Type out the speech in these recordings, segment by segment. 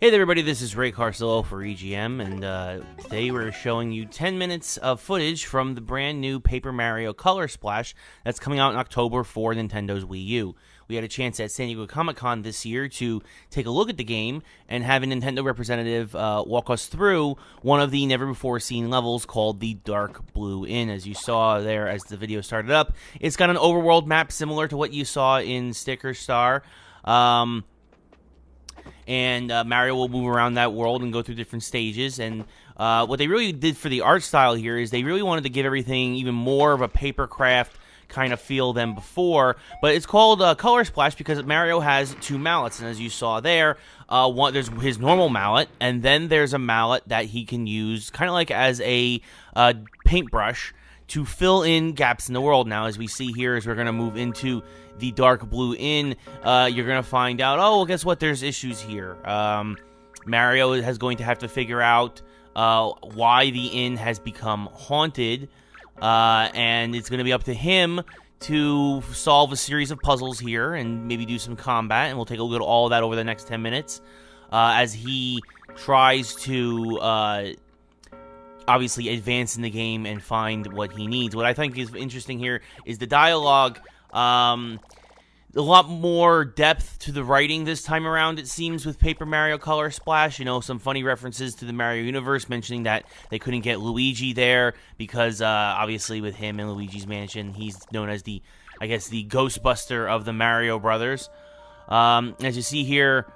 Hey there everybody, this is Ray Carsillo for EGM, and today we're showing you 10 minutes of footage from the brand new Paper Mario Color Splash that's coming out in October for Nintendo's Wii U. We had a chance at San Diego ComicCon this year to take a look at the game and have a Nintendo representative walk us through one of the never-before-seen levels called the Dark Bloo Inn. As you saw there as the video started up, it's got an overworld map similar to what you saw in Sticker Star. And Mario will move around that world and go through different stages. And what they really did for the art style here is they really wanted to give everything even more of a paper craft kind of feel than before. But it's called Color Splash because Mario has two mallets. And as you saw there, there's his normal mallet, and then there's a mallet that he can use kind of like as a paintbrush to fill in gaps in the world. Now, as we see here, as we're going to move into the Dark Bloo Inn, you're going to find out, oh, well, guess what? There's issues here. Mario is going to have to figure out why the inn has become haunted, and it's going to be up to him to solve a series of puzzles here and maybe do some combat, and we'll take a look at all of that over the next 10 minutes as he tries to obviously advance in the game and find what he needs. What I think is interesting here is the dialogue. A lot more depth to the writing this time around, it seems, with Paper Mario Color Splash. You know, some funny references to the Mario universe, mentioning that they couldn't get Luigi there because, obviously, with him in Luigi's Mansion, he's known as the Ghostbuster of the Mario Brothers. As you see here,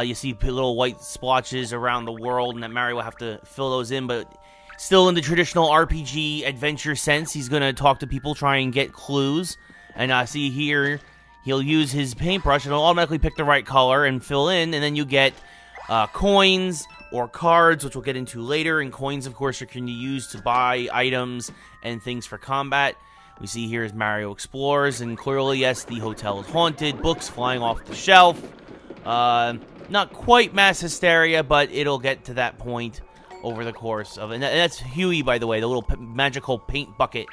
you see little white splotches around the world, and that Mario will have to fill those in, but still in the traditional RPG adventure sense, he's going to talk to people, try and get clues. And see here, he'll use his paintbrush, and it'll automatically pick the right color and fill in, and then you get coins or cards, which we'll get into later. And coins, of course, you can use to buy items and things for combat. We see here as Mario explores, and clearly, yes, the hotel is haunted. Books flying off the shelf. Not quite mass hysteria, but it'll get to that point over the course of it. And that's Huey, by the way, the little magical paint bucket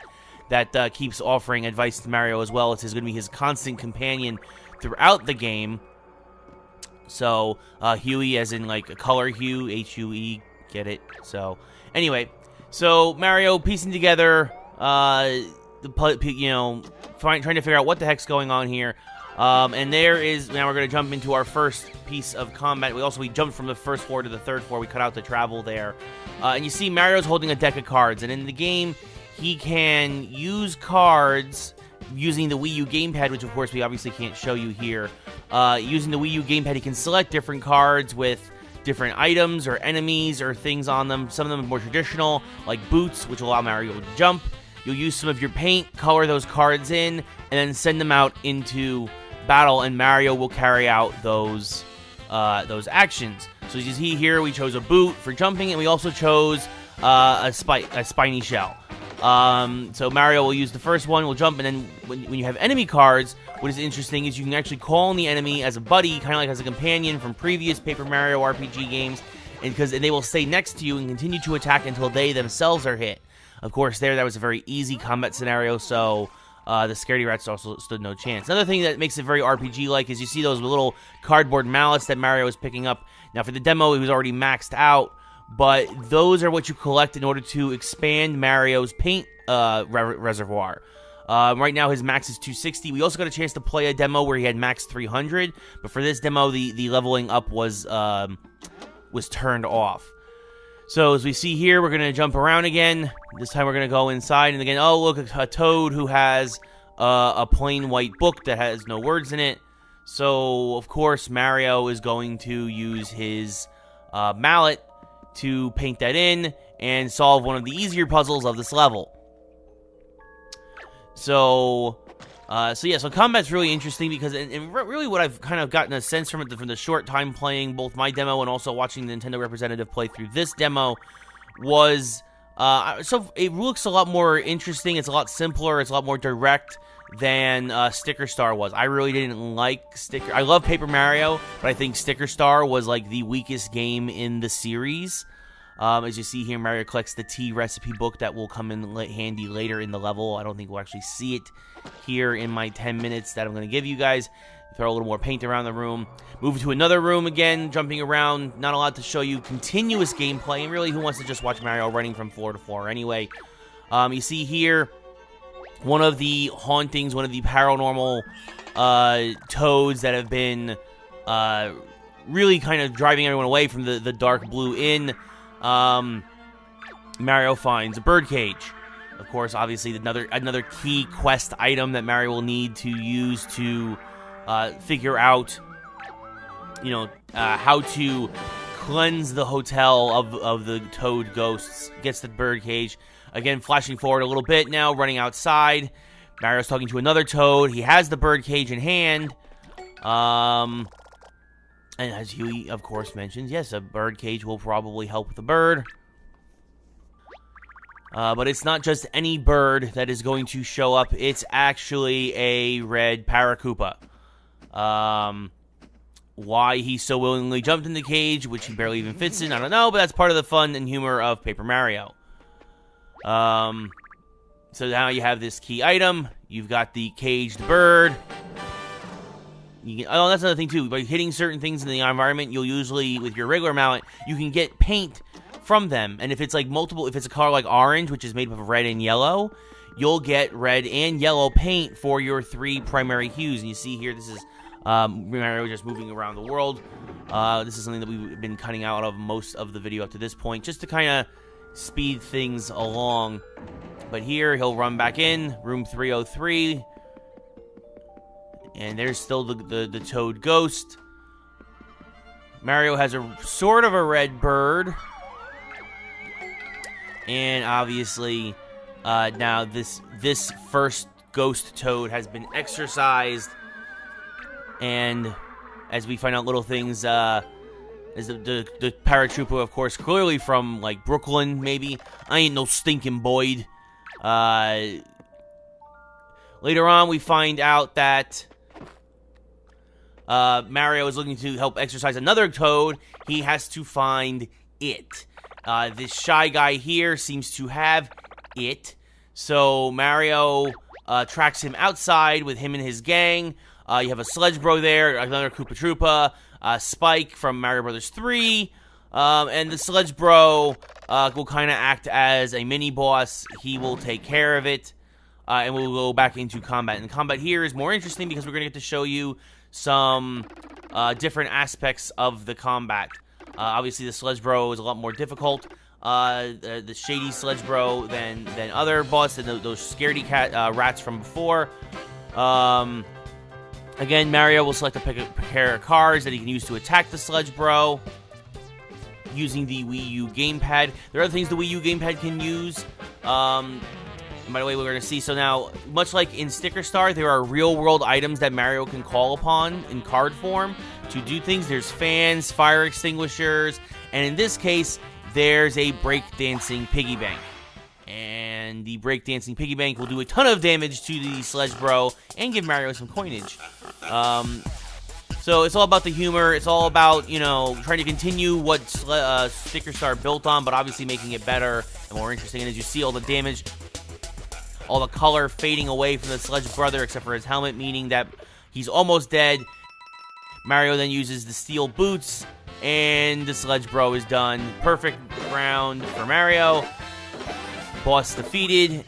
that keeps offering advice to Mario as well. It's going to be his constant companion throughout the game. So, Huey as in like a color hue, H-U-E, get it? So, anyway, so Mario piecing together, trying to figure out what the heck's going on here. And there is, now we're going to jump into our first piece of combat. We jumped from the first floor to the third floor. We cut out the travel there. And you see Mario's holding a deck of cards. And in the game, he can use cards using the Wii U gamepad, which of course we obviously can't show you here. Using the Wii U gamepad, he can select different cards with different items or enemies or things on them. Some of them are more traditional, like boots, which allow Mario to jump. You'll use some of your paint, color those cards in, and then send them out into battle, and Mario will carry out those actions. So as you see here, we chose a boot for jumping, and we also chose a spiny shell. So Mario will use the first one, will jump, and then when you have enemy cards, what is interesting is you can actually call on the enemy as a buddy, kind of like as a companion from previous Paper Mario RPG games, and they will stay next to you and continue to attack until they themselves are hit. Of course, that was a very easy combat scenario, so the Scaredy Rats also stood no chance. Another thing that makes it very RPG-like is you see those little cardboard mallets that Mario is picking up. Now, for the demo, he was already maxed out, but those are what you collect in order to expand Mario's paint reservoir. Right now, his max is 260. We also got a chance to play a demo where he had max 300, but for this demo, the leveling up was turned off. So as we see here, we're going to jump around again. This time we're going to go inside, and again, oh, look, a Toad who has a plain white book that has no words in it. So, of course, Mario is going to use his mallet to paint that in and solve one of the easier puzzles of this level. So combat's really interesting because, and really what I've kind of gotten a sense from the short time playing both my demo and also watching the Nintendo representative play through this demo was, so it looks a lot more interesting, it's a lot simpler, it's a lot more direct than Sticker Star was. I really didn't like I love Paper Mario, but I think Sticker Star was like the weakest game in the series. As you see here, Mario collects the tea recipe book that will come in handy later in the level. I don't think we'll actually see it here in my 10 minutes that I'm going to give you guys. throw a little more paint around the room. Move to another room again, jumping around. Not a lot to show you continuous gameplay, and really, who wants to just watch Mario running from floor to floor anyway? You see here one of the hauntings, one of the paranormal toads that have been really kind of driving everyone away from the Dark Bloo Inn. Mario finds a birdcage. Of course, obviously, another key quest item that Mario will need to use to figure out, how to cleanse the hotel of the toad ghosts. Gets the birdcage. Again, flashing forward a little bit now, running outside. Mario's talking to another toad. He has the birdcage in hand. And as Huey, of course, mentions, yes, a birdcage will probably help with the bird. But it's not just any bird that is going to show up. It's actually a red Paracoopa. Why he so willingly jumped in the cage, which he barely even fits in, I don't know, but that's part of the fun and humor of Paper Mario. So now you have this key item. You've got the caged bird. That's another thing, too. By hitting certain things in the environment, you'll usually, with your regular mallet, you can get paint from them. And if it's like multiple, if it's a color like orange, which is made up of red and yellow, you'll get red and yellow paint for your 3 primary hues. And you see here, this is Mario just moving around the world. This is something that we've been cutting out of most of the video up to this point, just to kind of speed things along. But here, he'll run back in, room 303. And there's still the Toad Ghost. Mario has a sort of a red bird. And obviously, now this first Ghost Toad has been exorcised. And as we find out little things, is the paratrooper, of course, clearly from, like, Brooklyn, maybe. I ain't no stinking Boyd. Later on, we find out that Mario is looking to help exorcise another Toad. He has to find it. This shy guy here seems to have it. So Mario tracks him outside with him and his gang. You have a Sledge Bro there, another Koopa Troopa, Spike from Mario Bros. 3. And the Sledge Bro will kind of act as a mini-boss. He will take care of it. And we'll go back into combat. And combat here is more interesting because we're going to get to show you some different aspects of the combat. Obviously, the Sledge Bro is a lot more difficult. The shady Sledge Bro than other boss, than those scaredy cat rats from before. Again, Mario will select a pair of cards that he can use to attack the Sledge Bro using the Wii U gamepad. There are other things the Wii U gamepad can use. And by the way, we're going to see, so now, much like in Sticker Star, there are real-world items that Mario can call upon in card form to do things. There's fans, fire extinguishers, and in this case, there's a breakdancing piggy bank. And the breakdancing piggy bank will do a ton of damage to the Sledge Bro and give Mario some coinage. So it's all about the humor. It's all about, trying to continue what Sticker Star built on, but obviously making it better and more interesting. And as you see, all the damage, all the color fading away from the Sledge Brother, except for his helmet, meaning that he's almost dead. Mario then uses the steel boots, and the Sledge Bro is done. Perfect round for Mario. Boss defeated,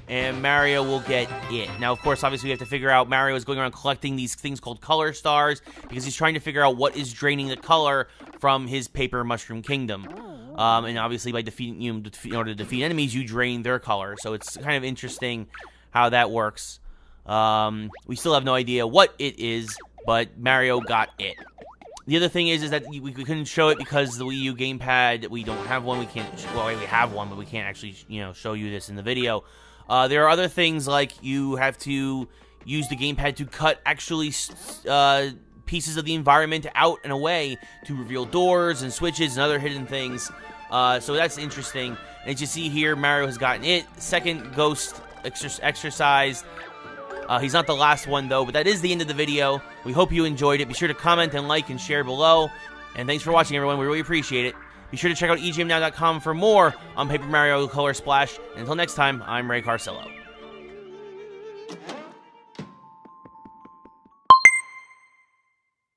and Mario will get it. Now, of course, obviously, we have to figure out, Mario is going around collecting these things called color stars, because he's trying to figure out what is draining the color from his Paper Mushroom Kingdom. And obviously, by defeating, in order to defeat enemies, you drain their color. So it's kind of interesting how that works. We still have no idea what it is, but Mario got it. The other thing is that we couldn't show it because the Wii U gamepad, we don't have one. We can't, well, we have one, but we can't actually, show you this in the video. There are other things like you have to use the gamepad to cut actually pieces of the environment out and away to reveal doors and switches and other hidden things. So that's interesting. And as you see here, Mario has gotten it. Second ghost exercised. He's not the last one, though, but that is the end of the video. We hope you enjoyed it. Be sure to comment and like and share below. And thanks for watching, everyone. We really appreciate it. Be sure to check out egmnow.com for more on Paper Mario Color Splash. And until next time, I'm Ray Carsillo.